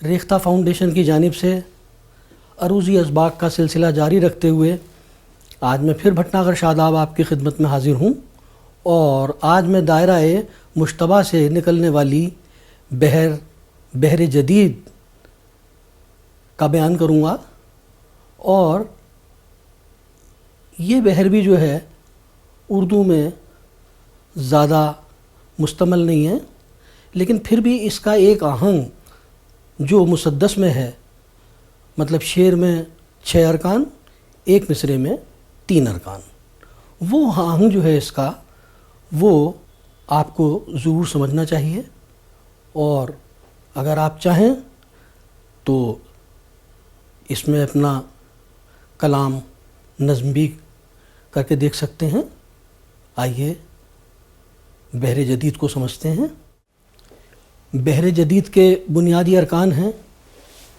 Rekhta foundation کی جانب سے عروضی اسباق کا سلسلہ جاری رکھتے ہوئے آج میں پھر بھٹناگر شاداب آپ کی خدمت میں حاضر ہوں، اور آج میں دائرہ مشتبہ سے نکلنے والی بحر جدید کا بیان کروں گا۔ اور یہ بحر بھی جو ہے اردو میں زیادہ مشتمل نہیں ہے، لیکن پھر بھی اس کا ایک آہنگ جو مسدس میں ہے، مطلب شعر میں 6 ارکان، ایک مصرے میں 3 ارکان، وہ آہنگ جو ہے اس کا وہ آپ کو ضرور سمجھنا چاہیے، اور اگر آپ چاہیں تو اس میں اپنا کلام نظم بھی کر کے دیکھ سکتے ہیں۔ آئیے بحر جدید کو سمجھتے ہیں۔ بحر جدید کے بنیادی ارکان ہیں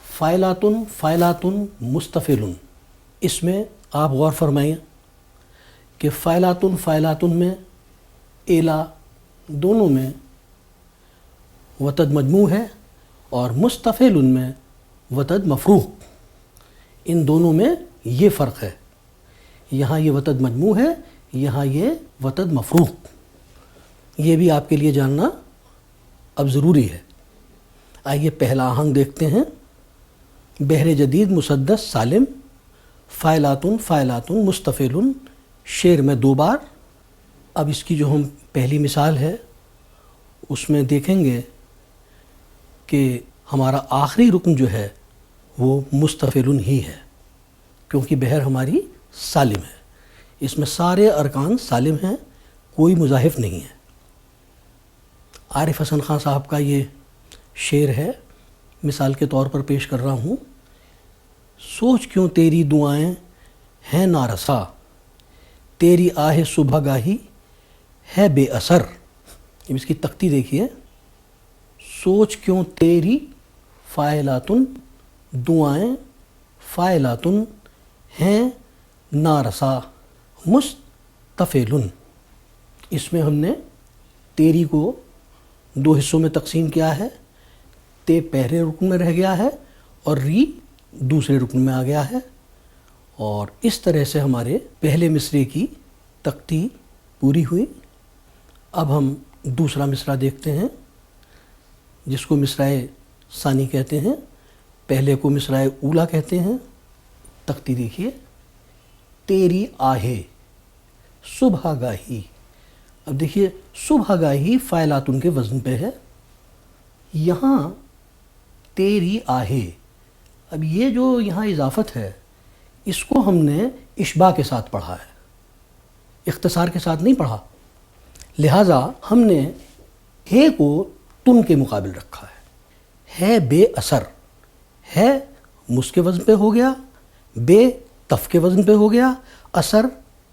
فاعلاتن، فاعلاتن، مستفعلن۔ اس میں آپ غور فرمائیں کہ فاعلاتن، فاعلاتن میں اعلیٰ دونوں میں وتد مجموع ہے، اور مستفعلن میں وتد مفروغ، ان دونوں میں یہ فرق ہے، یہاں یہ وتد مجموع ہے، یہاں یہ وتد مفروغ۔ یہ بھی آپ کے لیے جاننا اب ضروری ہے۔ آئیے پہلا آہنگ دیکھتے ہیں۔ بحر جدید مسدس سالم، فاعلاتن، فاعلاتن، مستفعلن، شعر میں 2 بار۔ اب اس کی جو ہم پہلی مثال ہے اس میں دیکھیں گے کہ ہمارا آخری رکن جو ہے وہ مستفعلن ہی ہے، کیونکہ بحر ہماری سالم ہے، اس میں سارے ارکان سالم ہیں، کوئی مضاعف نہیں ہے۔ عارف حسن خان صاحب کا یہ شعر ہے، مثال کے طور پر پیش کر رہا ہوں۔ سوچ کیوں تیری دعائیں ہیں نارسا، تیری آہ صبح گاہی ہے بے اثر۔ اب اس کی تختی دیکھیے، سوچ کیوں تیری فاعلاتن، دعائیں فاعلاتن ہیں نارسا، مستفعلن۔ اس میں ہم نے تیری کو 2 حصوں میں تقسیم کیا ہے، تے پہلے رکن میں رہ گیا ہے اور ری دوسرے رکن میں آ گیا ہے، اور اس طرح سے ہمارے پہلے مصرے کی تختی پوری ہوئی۔ اب ہم دوسرا مصرع دیکھتے ہیں، جس کو مصرع ثانی کہتے ہیں، پہلے کو مصرع اولیٰ کہتے ہیں۔ تختی دیکھیے، تیری آہے صبح گاہی۔ اب دیکھیے، صبح گاہی فاعلاتن کے وزن پہ ہے، یہاں تیری آہے، اب یہ جو یہاں اضافت ہے اس کو ہم نے اشباع کے ساتھ پڑھا ہے، اختصار کے ساتھ نہیں پڑھا، لہٰذا ہم نے ہے کو تن کے مقابل رکھا ہے بے اثر، ہے مس کے وزن پہ ہو گیا، بے تف کے وزن پہ ہو گیا، اثر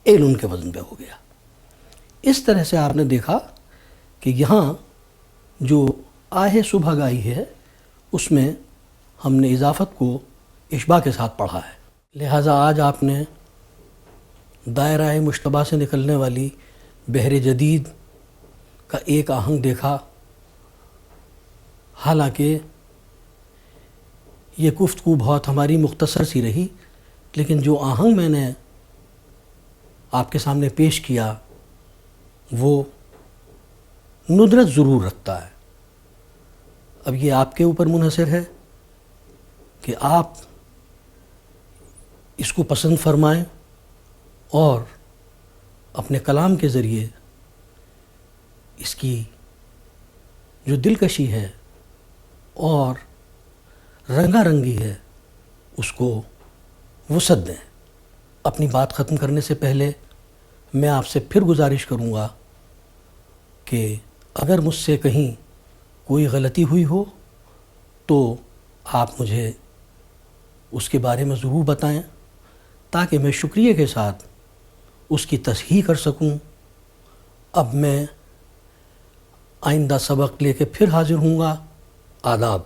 ایلن کے وزن پہ ہو گیا۔ اس طرح سے آپ نے دیکھا کہ یہاں جو آہ صبح گاہی ہے اس میں ہم نے اضافت کو اشباع کے ساتھ پڑھا ہے، لہٰذا آج آپ نے دائرہ مشتبہ سے نکلنے والی بحر جدید کا ایک آہنگ دیکھا۔ حالانکہ یہ گفتگو بہت ہماری مختصر سی رہی، لیکن جو آہنگ میں نے آپ کے سامنے پیش کیا وہ ندرت ضرور رکھتا ہے۔ اب یہ آپ کے اوپر منحصر ہے کہ آپ اس کو پسند فرمائیں اور اپنے کلام کے ذریعے اس کی جو دلکشی ہے اور رنگا رنگی ہے اس کو وسعت دیں۔ اپنی بات ختم کرنے سے پہلے میں آپ سے پھر گزارش کروں گا کہ اگر مجھ سے کہیں کوئی غلطی ہوئی ہو تو آپ مجھے اس کے بارے میں ضرور بتائیں، تاکہ میں شکریہ کے ساتھ اس کی تصحیح کر سکوں۔ اب میں آئندہ سبق لے کے پھر حاضر ہوں گا۔ آداب۔